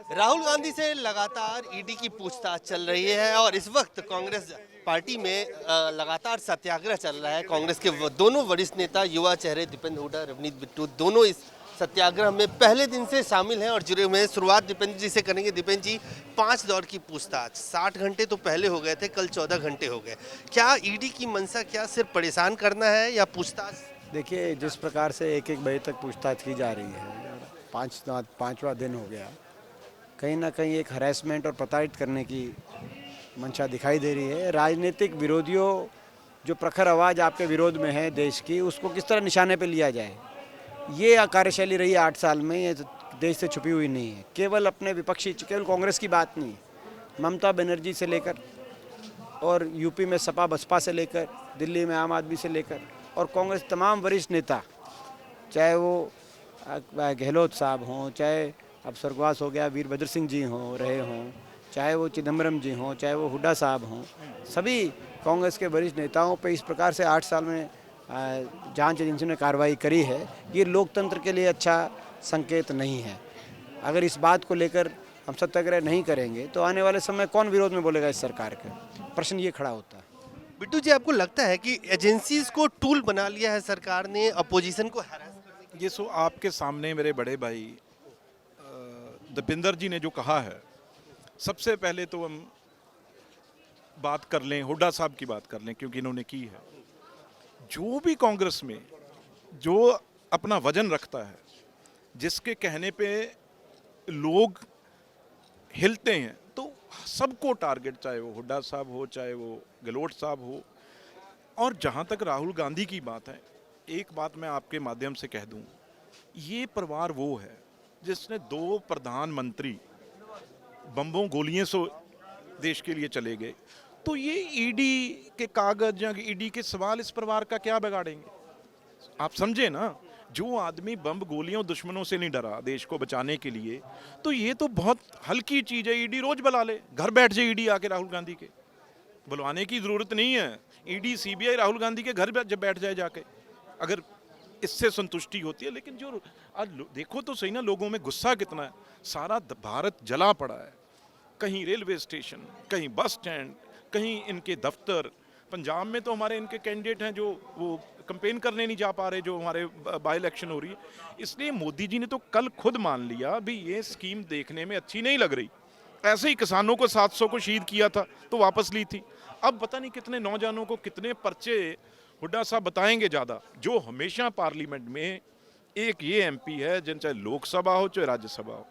राहुल गांधी से लगातार ईडी की पूछताछ चल रही है और इस वक्त कांग्रेस पार्टी में लगातार सत्याग्रह चल रहा है। कांग्रेस के दोनों वरिष्ठ नेता, युवा चेहरे दीपेंद्र हुड्डा, रवनीत बिट्टू, दोनों इस सत्याग्रह में पहले दिन से शामिल हैं और जुड़े हुए हैं। शुरुआत दीपेंद्र जी से करेंगे। दीपेंद्र जी, 5 दौर की पूछताछ, 60 घंटे तो पहले हो गए थे, कल 14 घंटे हो गए। क्या ईडी की मंशा क्या सिर्फ परेशान करना है या पूछताछ? देखिए, जिस प्रकार से एक एक बजे तक पूछताछ की जा रही है, पाँचवा दिन हो गया, कहीं ना कहीं एक हरेसमेंट और प्रताड़ित करने की मंशा दिखाई दे रही है। राजनीतिक विरोधियों जो प्रखर आवाज़ आपके विरोध में है देश की, उसको किस तरह निशाने पे लिया जाए, ये कार्यशैली रही है 8 साल में। ये देश से छुपी हुई नहीं है। केवल अपने विपक्षी, केवल कांग्रेस की बात नहीं, ममता बनर्जी से लेकर और यूपी में सपा बसपा से लेकर, दिल्ली में आम आदमी से लेकर और कांग्रेस तमाम वरिष्ठ नेता, चाहे वो गहलोत साहब हों, चाहे अब स्वर्गवास हो गया वीरभद्र सिंह जी रहे हों, चाहे वो चिदम्बरम जी हों, चाहे वो हुड्डा साहब हों, सभी कांग्रेस के वरिष्ठ नेताओं पे इस प्रकार से 8 साल में जांच एजेंसी ने कार्रवाई करी है। ये लोकतंत्र के लिए अच्छा संकेत नहीं है। अगर इस बात को लेकर हम सत्याग्रह नहीं करेंगे तो आने वाले समय कौन विरोध में बोलेगा इस सरकार के? प्रश्न ये खड़ा होता है। बिट्टू जी, आपको लगता है कि एजेंसीज को टूल बना लिया है सरकार ने अपोजिशन को हरास करने के लिए? ये सो आपके सामने मेरे बड़े भाई दीपेंद्र जी ने जो कहा है, सबसे पहले तो हम बात कर लें, हुड्डा साहब की बात कर लें, क्योंकि इन्होंने की है। जो भी कांग्रेस में जो अपना वजन रखता है, जिसके कहने पे लोग हिलते हैं, तो सबको टारगेट, चाहे वो हुड्डा साहब हो, चाहे वो गहलोत साहब हो। और जहां तक राहुल गांधी की बात है, एक बात मैं आपके माध्यम से कह दूं, ये परिवार वो है जिसने 2 प्रधानमंत्री बम्बों गोलियों से देश के लिए चले गए। तो ये ईडी के कागज या ईडी के सवाल इस परिवार का क्या बिगाड़ेंगे? आप समझे ना, जो आदमी बम गोलियों दुश्मनों से नहीं डरा देश को बचाने के लिए, तो ये तो बहुत हल्की चीज है। ईडी रोज बुला ले, घर बैठ जाए ईडी आके राहुल गांधी के, बुलवाने की जरूरत नहीं है। ईडी सीबीआई राहुल गांधी के घर जब बैठ जाए जाके, अगर इससे संतुष्टि होती है। लेकिन जो आज देखो तो सही ना, लोगों में गुस्सा कितना है। सारा भारत जला पड़ा है, कहीं रेलवे स्टेशन, कहीं बस स्टैंड, कहीं इनके दफ्तर। पंजाब में तो हमारे इनके कैंडिडेट हैं जो वो कैंपेन करने नहीं जा पा रहे, जो हमारे बाई इलेक्शन हो रही है। इसलिए मोदी जी ने तो कल खुद मान लिया भी ये स्कीम देखने में अच्छी नहीं लग रही। ऐसे ही किसानों को 700 को शहीद किया था तो वापस ली थी। अब पता नहीं कितने नौजवानों को कितने पर्चे हुड्डा साहब बताएंगे ज़्यादा। जो हमेशा पार्लियामेंट में एक ये एमपी है, जिन चाहे लोकसभा हो चाहे राज्यसभा हो,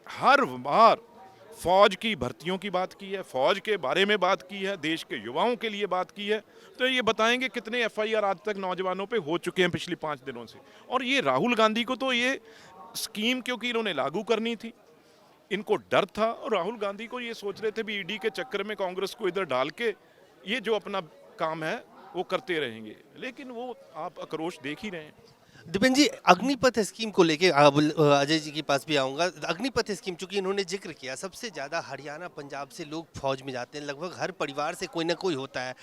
हर बार फौज की भर्तियों की बात की है, फौज के बारे में बात की है, देश के युवाओं के लिए बात की है। तो ये बताएंगे कितने एफआईआर आज तक नौजवानों पे हो चुके हैं पिछले 5 दिनों से। और ये राहुल गांधी को तो ये स्कीम क्योंकि इन्होंने लागू करनी थी, इनको डर था, और राहुल गांधी को ये सोच रहे थे भी ईडी के चक्कर में कांग्रेस को इधर डाल के ये जो अपना काम है वो करते रहेंगे। लेकिन वो आप आक्रोश देख ही रहे हैं। दीपेंद्र जी, अग्निपथ स्कीम को लेके अजय जी के पास भी आऊंगा। अग्निपथ स्कीम चूंकि इन्होंने जिक्र किया, सबसे ज्यादा हरियाणा पंजाब से लोग फौज में जाते हैं, लगभग हर परिवार से कोई ना कोई होता है।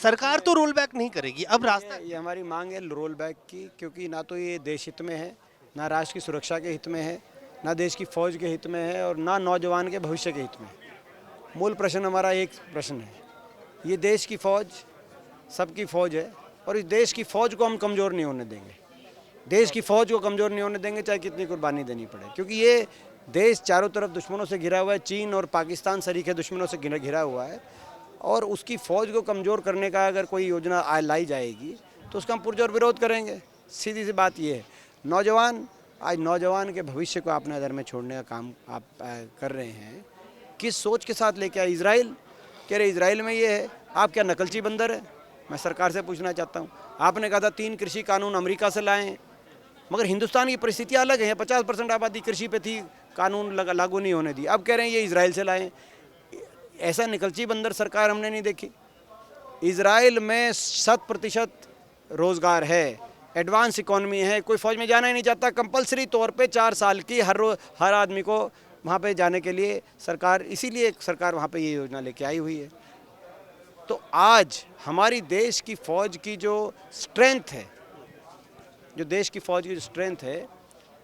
सरकार तो रोल बैक नहीं करेगी, अब रास्ता ये हमारी मांग है रोल बैक की, क्योंकि ना तो ये देश हित में है, ना राष्ट्र की सुरक्षा के हित में है, ना देश की फौज के हित में है और ना नौजवान के भविष्य के हित में। मूल प्रश्न हमारा एक प्रश्न है, ये देश की फौज सबकी फौज है और इस देश की फौज को हम कमज़ोर नहीं होने देंगे। देश की फौज को कमज़ोर नहीं होने देंगे, चाहे कितनी कुर्बानी देनी पड़े, क्योंकि ये देश चारों तरफ दुश्मनों से घिरा हुआ है। चीन और पाकिस्तान सरीखे दुश्मनों से घिरा हुआ है और उसकी फ़ौज को कमज़ोर करने का अगर कोई योजना लाई जाएगी तो उसका हम पुरजोर विरोध करेंगे। सीधी सी बात ये है। आज नौजवान के भविष्य को अपने अधर में छोड़ने का काम आप कर रहे हैं। किस सोच के साथ लेके आए? इजराइल कह रहे इजराइल में ये है, आप क्या नकलची बंदर है? मैं सरकार से पूछना चाहता हूँ, आपने कहा था 3 कृषि कानून अमेरिका से लाएं, मगर हिंदुस्तान की परिस्थितियाँ अलग हैं। 50% आबादी कृषि पे थी, कानून लागू नहीं होने दी। अब कह रहे हैं ये इजराइल से लाएं। ऐसा निकलची बंदर सरकार हमने नहीं देखी। इजराइल में 100% रोजगार है, एडवांस इकोनॉमी है, कोई फौज में जाना ही नहीं चाहता। कंपलसरी तौर पे 4 साल की हर आदमी को वहाँ पे जाने के लिए सरकार, इसीलिए सरकार वहाँ पे ये योजना लेके आई हुई है। तो आज हमारी देश की फ़ौज की जो स्ट्रेंथ है, जो देश की फ़ौज की जो स्ट्रेंथ है,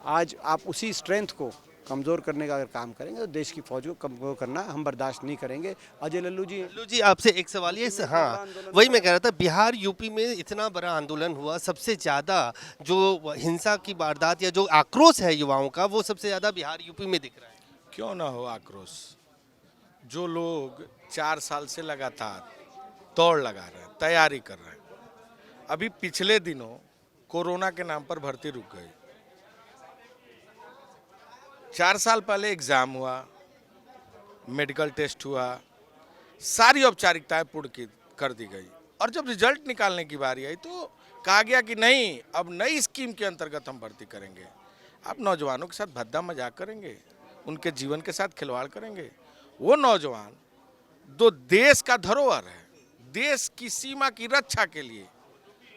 आज आप उसी स्ट्रेंथ को कमज़ोर करने का अगर काम करेंगे तो देश की फौज को कमज़ोर करना हम बर्दाश्त नहीं करेंगे। अजय लल्लू जी, लल्लू जी आपसे एक सवाल ये हाँ वही मैं कह रहा था, बिहार यूपी में इतना बड़ा आंदोलन हुआ, सबसे ज़्यादा जो हिंसा की वारदात या जो आक्रोश है युवाओं का वो सबसे ज़्यादा बिहार यूपी में दिख रहा है। क्यों ना हो आक्रोश। जो लोग 4 साल से लगातार दौड़ लगा रहे हैं, तैयारी कर रहे हैं, अभी पिछले दिनों कोरोना के नाम पर भर्ती रुक गई। 4 साल पहले एग्जाम हुआ, मेडिकल टेस्ट हुआ, सारी औपचारिकताएं पूर्ण कर दी गई, और जब रिजल्ट निकालने की बारी आई तो कहा गया कि नहीं, अब नई स्कीम के अंतर्गत हम भर्ती करेंगे। आप नौजवानों के साथ भद्दा मजाक करेंगे, उनके जीवन के साथ खिलवाड़ करेंगे। वो नौजवान जो देश का धरोहर है, देश की सीमा की रक्षा के लिए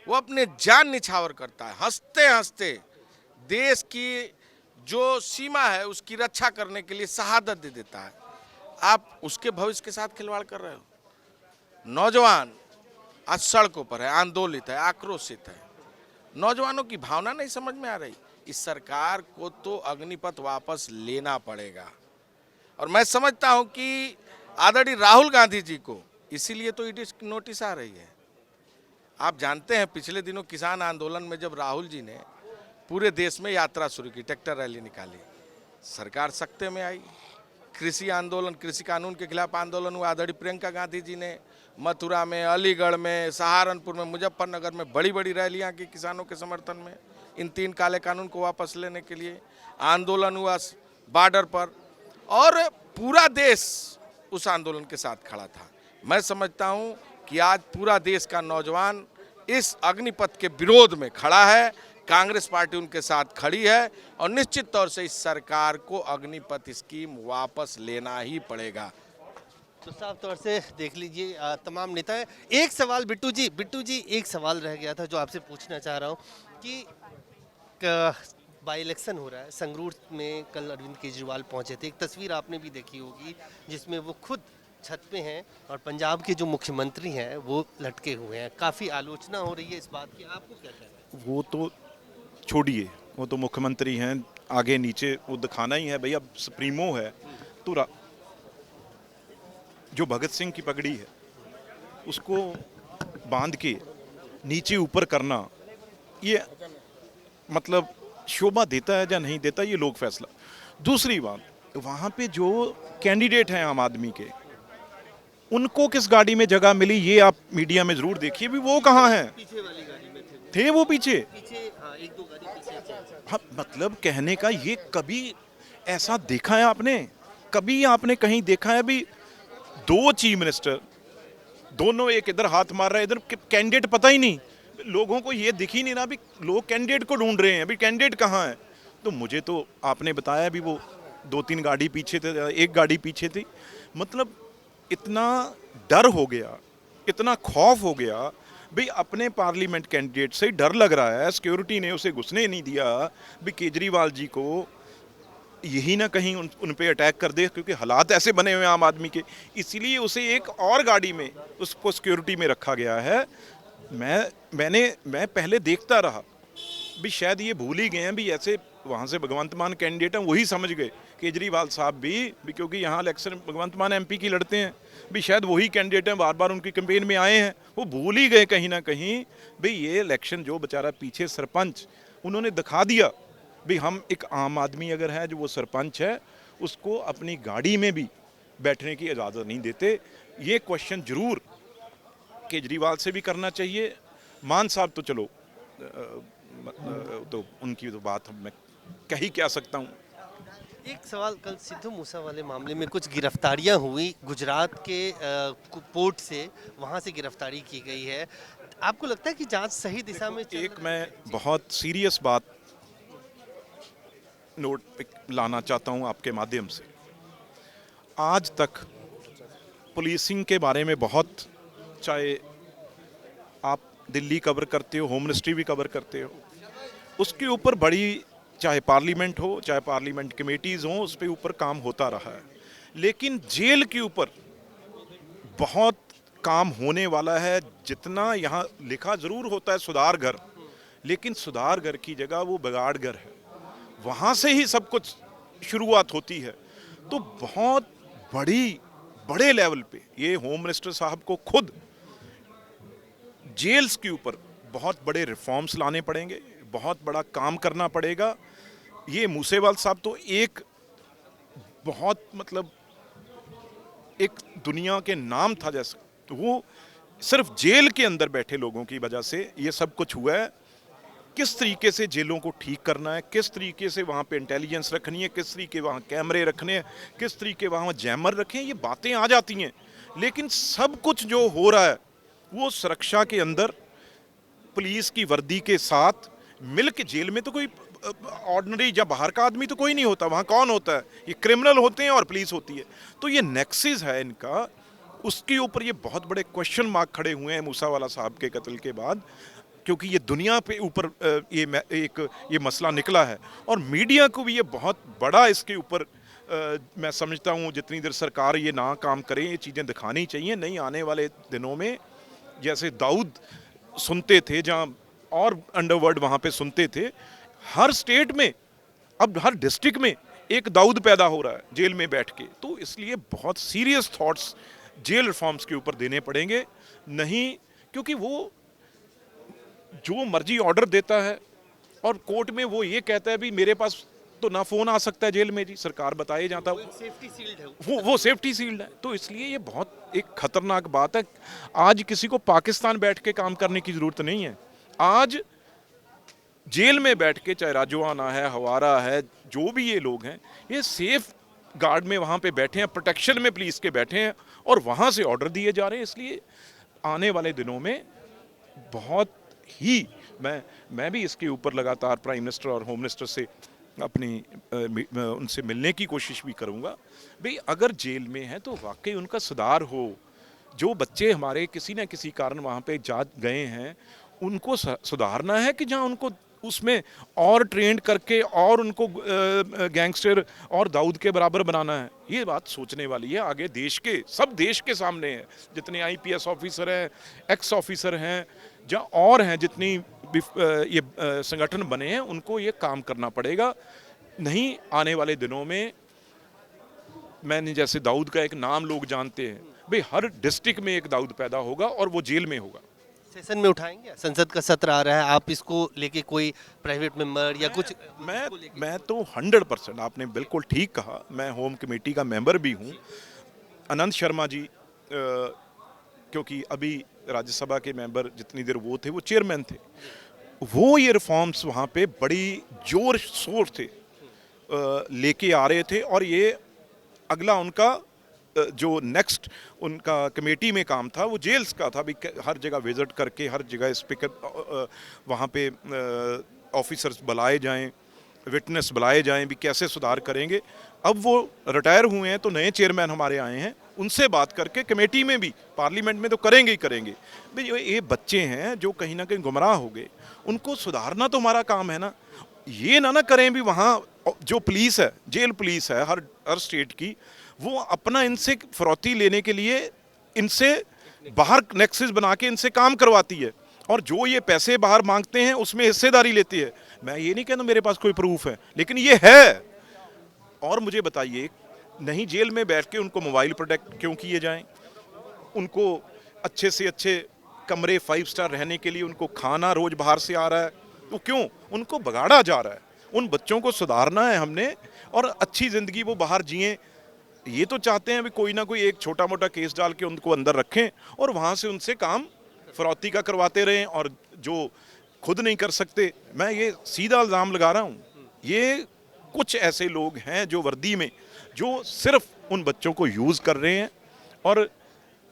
वो अपने जान निछावर करता है, हंसते हंसते देश की जो सीमा है उसकी रक्षा करने के लिए शहादत दे देता है। आप उसके भविष्य के साथ खिलवाड़ कर रहे हो। नौजवान आज सड़कों पर है, आंदोलित है, आक्रोशित है। नौजवानों की भावना नहीं समझ में आ रही। इस सरकार को तो अग्निपथ वापस लेना पड़ेगा, और मैं समझता हूं कि आदरणीय राहुल गांधी जी को इसीलिए तो ईडी नोटिस आ रही है। आप जानते हैं पिछले दिनों किसान आंदोलन में जब राहुल जी ने पूरे देश में यात्रा शुरू की, ट्रैक्टर रैली निकाली, सरकार सख्ते में आई। कृषि आंदोलन, कृषि कानून के खिलाफ आंदोलन हुआ। आदरणीय प्रियंका गांधी जी ने मथुरा में, अलीगढ़ में, सहारनपुर में, मुजफ्फरनगर में बड़ी बड़ी रैलियां की किसानों के समर्थन में, इन 3 काले कानून को वापस लेने के लिए आंदोलन हुआ बॉर्डर पर, और पूरा देश उस आंदोलन के साथ खड़ा था। मैं समझता हूं कि आज पूरा देश का नौजवान इस अग्निपथ के विरोध में खड़ा है। कांग्रेस पार्टी उनके साथ खड़ी है, और निश्चित तौर से इस सरकार को अग्निपथ स्कीम वापस लेना ही पड़ेगा। तो साफ तौर से देख लीजिए तमाम नेता हैं। एक सवाल बिट्टू जी एक सवाल रह गया था जो आपसे पूछना चाह रहा हूँ कि बाई इलेक्शन हो रहा है, संगरूर में कल अरविंद केजरीवाल पहुंचे थे। एक तस्वीर आपने भी देखी होगी जिसमें वो खुद छत पे हैं और पंजाब के जो मुख्यमंत्री हैं वो लटके हुए हैं। काफ़ी आलोचना हो रही है इस बात की, आपको क्या कहना है? वो तो छोड़िए, वो तो मुख्यमंत्री हैं, आगे नीचे वो दिखाना ही है भैया, सुप्रीमो है। तो जो भगत सिंह की पगड़ी है उसको बांध के नीचे ऊपर करना, ये मतलब शोभा देता है या नहीं देता, ये लोग फैसला। दूसरी बात, वहाँ पे जो कैंडिडेट हैं आम आदमी के, उनको किस गाड़ी में जगह मिली ये आप मीडिया में जरूर देखिए। भी वो कहाँ हैं? पीछे वाली गाड़ी में थे वो पीछे। हाँ, 1-2 गाड़ी पीछे। हाँ, मतलब कहने का ये, कभी ऐसा देखा है आपने? कभी आपने कहीं देखा है भी 2 चीफ मिनिस्टर, दोनों एक इधर हाथ मार रहा है, इधर कैंडिडेट पता ही नहीं, लोगों को ये दिख ही नहीं रहा भी लोग कैंडिडेट को ढूंढ रहे हैं, अभी कैंडिडेट कहाँ है? तो मुझे तो आपने बताया भी वो 2-3 गाड़ी पीछे थे, 1 गाड़ी पीछे थी। मतलब इतना डर हो गया, इतना खौफ हो गया भाई, अपने पार्लियामेंट कैंडिडेट से डर लग रहा है, सिक्योरिटी ने उसे घुसने नहीं दिया भी केजरीवाल जी को यही ना कहीं उन पे अटैक कर दे, क्योंकि हालात ऐसे बने हुए हैं आम आदमी के, इसीलिए उसे एक और गाड़ी में उसको सिक्योरिटी में रखा गया है। मैं पहले देखता रहा भी शायद ये भूल ही गए हैं भी, ऐसे वहाँ से भगवंत मान कैंडिडेट हैं, वही समझ गए केजरीवाल साहब भी क्योंकि यहाँ इलेक्शन भगवंत मान एमपी की लड़ते हैं, भी शायद वही कैंडिडेट हैं, बार बार उनकी कैंपेन में आए हैं, वो भूल ही गए कहीं ना कहीं भाई ये इलेक्शन जो बेचारा पीछे सरपंच उन्होंने दिखा दिया भी, हम एक आम आदमी अगर है जो वो सरपंच है उसको अपनी गाड़ी में भी बैठने की इजाज़त नहीं देते। ये क्वेश्चन जरूर केजरीवाल से भी करना चाहिए। मान साहब तो चलो तो उनकी तो बात मैं कह ही क्या सकता हूँ। एक सवाल, कल सिद्धू मूसा वाले मामले में कुछ गिरफ्तारियां हुई, गुजरात के पोर्ट से, वहां से गिरफ्तारी की गई है। आपको लगता है कि जांच सही दिशा में चल रही है? एक मैं बहुत सीरियस बात नोट पे लाना चाहता हूँ आपके माध्यम से। आज तक पुलिसिंग के बारे में बहुत, चाहे आप दिल्ली कवर करते हो, होम मिनिस्ट्री भी कवर करते हो, उसके ऊपर बड़ी, चाहे पार्लियामेंट हो, चाहे पार्लियामेंट कमेटीज़ हों, उस पे ऊपर काम होता रहा है। लेकिन जेल के ऊपर बहुत काम होने वाला है। जितना यहाँ लिखा ज़रूर होता है सुधार घर, लेकिन सुधार घर की जगह वो बिगाड़ घर है। वहाँ से ही सब कुछ शुरुआत होती है तो बहुत बड़े लेवल पे ये होम मिनिस्टर साहब को खुद जेल्स के ऊपर बहुत बड़े रिफॉर्म्स लाने पड़ेंगे, बहुत बड़ा काम करना पड़ेगा। ये मूसेवाल साहब तो एक बहुत मतलब एक दुनिया के नाम था, जैसे तो वो सिर्फ जेल के अंदर बैठे लोगों की वजह से ये सब कुछ हुआ है। किस तरीके से जेलों को ठीक करना है, किस तरीके से वहाँ पे इंटेलिजेंस रखनी है, किस तरीके वहाँ कैमरे रखने हैं, किस तरीके वहाँ जैमर रखें, ये बातें आ जाती हैं। लेकिन सब कुछ जो हो रहा है वो सुरक्षा के अंदर पुलिस की वर्दी के साथ मिल के, जेल में तो कोई ऑर्डिनरी या बाहर का आदमी तो कोई नहीं होता, वहाँ कौन होता है, ये क्रिमिनल होते हैं और पुलिस होती है। तो ये नेक्सिस है इनका, उसके ऊपर ये बहुत बड़े क्वेश्चन मार्क खड़े हुए हैं मूसावाला साहब के कत्ल के बाद, क्योंकि ये दुनिया पे ऊपर ये मसला निकला है और मीडिया को भी ये बहुत बड़ा इसके ऊपर मैं समझता हूँ जितनी देर सरकार ये ना काम करे ये चीज़ें दिखानी चाहिए। नहीं आने वाले दिनों में जैसे दाऊद सुनते थे जहाँ और अंडरवर्ल्ड वहाँ पे सुनते थे, हर स्टेट में अब हर डिस्ट्रिक्ट में एक दाऊद पैदा हो रहा है जेल में बैठ के। तो इसलिए बहुत सीरियस थॉट्स जेल रिफॉर्म्स के ऊपर देने पड़ेंगे, नहीं क्योंकि वो जो मर्जी ऑर्डर देता है और कोर्ट में वो ये कहता है भी मेरे पास तो ना फोन आ सकता है जेल में जी, सरकार बताए जाता है सेफ्टी सील्ड है वो सेफ्टी सील्ड है। तो इसलिए ये बहुत एक खतरनाक बात है। आज किसी को पाकिस्तान बैठ के काम करने की जरूरत नहीं है। आज जेल में बैठ के चाहे राजवाना है, हवारा है, जो भी ये लोग हैं, ये सेफ गार्ड में वहाँ पे बैठे हैं, प्रोटेक्शन में पुलिस के बैठे हैं और वहाँ से ऑर्डर दिए जा रहे हैं। इसलिए आने वाले दिनों में बहुत ही मैं भी इसके ऊपर लगातार प्राइम मिनिस्टर और होम मिनिस्टर से अपनी उनसे मिलने की कोशिश भी करूंगा। भाई अगर जेल में है तो वाकई उनका सुधार हो। जो बच्चे हमारे किसी न किसी कारण वहाँ पे जा गए हैं उनको सुधारना है कि जहाँ उनको उसमें और ट्रेंड करके और उनको गैंगस्टर और दाऊद के बराबर बनाना है। ये बात सोचने वाली है। आगे देश के सब देश के सामने है, जितने आईपीएस ऑफिसर हैं, एक्स ऑफिसर हैं, जहाँ और हैं जितनी ये संगठन बने हैं, उनको ये काम करना पड़ेगा। नहीं आने वाले दिनों में मैंने जैसे दाऊद का एक नाम लोग जानते हैं, भाई हर डिस्ट्रिक्ट में एक दाऊद पैदा होगा और वो जेल में होगा। सेशन में उठाएंगे, संसद का सत्र आ रहा है, आप इसको लेके कोई प्राइवेट मेंबर या कुछ मैं तो 100%, आपने बिल्कुल ठीक कहा, मैं होम कमेटी का मेंबर भी हूँ। अनंत शर्मा जी क्योंकि अभी राज्यसभा के मेंबर जितनी देर वो थे वो चेयरमैन थे, वो ये रिफॉर्म्स वहाँ पे बड़ी जोर शोर से लेके आ रहे थे और ये अगला उनका जो नेक्स्ट उनका कमेटी में काम था वो जेल्स का था। भी हर जगह विजिट करके हर जगह स्पीकर वहाँ पे ऑफिसर्स बुलाए जाएं, विटनेस बुलाए जाएं, भी कैसे सुधार करेंगे। अब वो रिटायर हुए हैं तो नए चेयरमैन हमारे आए हैं, उनसे बात करके कमेटी में भी पार्लियामेंट में तो करेंगे ही करेंगे। भाई ये बच्चे हैं जो कहीं ना कहीं गुमराह हो गए, उनको सुधारना तो हमारा काम है ना। ये ना करें भी वहाँ जो पुलिस है, जेल पुलिस है हर स्टेट की, वो अपना इनसे फरौती लेने के लिए इनसे बाहर नेक्सिस बना के इनसे काम करवाती है और जो ये पैसे बाहर मांगते हैं उसमें हिस्सेदारी लेती है। मैं ये नहीं कहता मेरे पास कोई प्रूफ है, लेकिन ये है। और मुझे बताइए, नहीं जेल में बैठ के उनको मोबाइल प्रोटेक्ट क्यों किए जाएं? उनको अच्छे से अच्छे कमरे 5 स्टार रहने के लिए उनको खाना रोज बाहर से आ रहा है, तो क्यों उनको बिगाड़ा जा रहा है? उन बच्चों को सुधारना है हमने और अच्छी ज़िंदगी वो बाहर जिएं। ये तो चाहते हैं भी कोई ना कोई एक छोटा मोटा केस डाल के उनको अंदर रखें और वहाँ से उनसे काम फरौती का करवाते रहें, और जो खुद नहीं कर सकते, मैं ये सीधा इल्ज़ाम लगा रहा हूँ, ये कुछ ऐसे लोग हैं जो वर्दी में जो सिर्फ उन बच्चों को यूज़ कर रहे हैं। और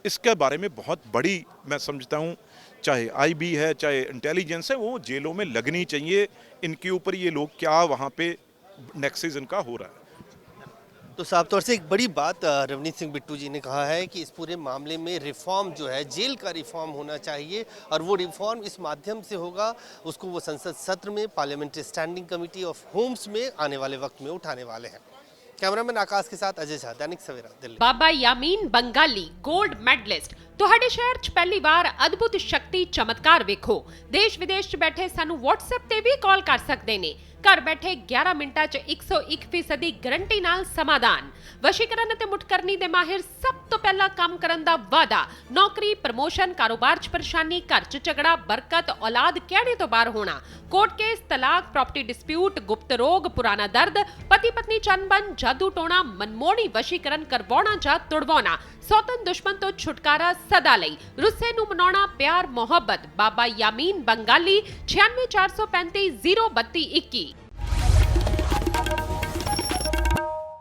इसके बारे में बहुत बड़ी मैं समझता हूँ, चाहे आईबी है चाहे इंटेलिजेंस है, वो जेलों में लगनी चाहिए। इनके ऊपर ये लोग क्या वहाँ पे नेक्सिस इनका हो रहा है। तो साफ तौर से एक बड़ी बात रवनीत सिंह बिट्टू जी ने कहा है कि इस पूरे मामले में रिफॉर्म जो है, जेल का रिफॉर्म होना चाहिए और वो रिफॉर्म इस माध्यम से होगा, उसको वो संसद सत्र में parliamentary standing committee of homes में आने वाले वक्त में उठाने वाले हैं। कैमरामैन आकाश के साथ अजय झा, दैनिक सवेरा, दिल्ली। ਬਾਬਾ ਯਾਮੀਨ ਬੰਗਾਲੀ 골ਡ ਮੈਡਲਿਸਟ ਤੁਹਾਡੇ ਸ਼ਹਿਰ 'ਚ ਪਹਿਲੀ ਵਾਰ ਅਦਭੁਤ ਸ਼ਕਤੀ ਚਮਤਕਾਰ ਵੇਖੋ। ਦੇਸ਼ ਵਿਦੇਸ਼ 'ਚ ਬੈਠੇ ਸਾਨੂੰ WhatsApp ਤੇ ਵੀ ਕਾਲ ਕਰ ਸਕਦੇ ਨੇ। ਘਰ ਬੈਠੇ 11 ਮਿੰਟਾਂ 'ਚ 101% ਗਰੰਟੀ ਨਾਲ ਸਮਾਧਾਨ। ਵਸ਼ੀਕਰਨ ਅਤੇ ਮੁਠਕਰਨੀ ਦੇ ਮਾਹਿਰ ਸਭ ਤੋਂ ਪਹਿਲਾਂ ਕੰਮ ਕਰਨ ਦਾ ਵਾਅਦਾ। ਨੌਕਰੀ, ਪ੍ਰਮੋਸ਼ਨ, ਕਾਰੋਬਾਰ 'ਚ ਪਰੇਸ਼ਾਨੀ, ਘਰ 'ਚ ਝਗੜਾ, ਬਰਕਤ, ਔਲਾਦ ਕਹਿਣੇ ਤੋਂ ਬਾਹਰ ਹੋਣਾ, ਕੋਰਟ ਕੇਸ, ਤਲਾਕ, ਪ੍ਰਾਪਰਟੀ ਡਿਸਪਿਊਟ, ਗੁਪਤ ਰੋਗ, ਪੁਰਾਣਾ ਦਰਦ, ਪਤੀ ਪਤਨੀ ਚੰਬਨ, ਜਾਦੂ ਟੋਣਾ, ਮਨਮੋਹਣੀ ਵਸ਼ੀਕਰਨ ਕਰਵਾਉਣਾ ਜਾਂ ਤੁੜਵਾਉਣਾ, ਸੌਤਨ ਦੁਸ਼ਮਣ ਤੋਂ ਛੁਟਕਾਰਾ ਸਦਾ ਲਈ, ਰੁੱਸੇ ਨੂੰ ਮਨਾਉਣਾ, ਪਿਆਰ ਮੁਹੱਬਤ। ਬਾਬਾ ਯਾਮੀਨ ਬੰਗਾਲੀ 9643503221।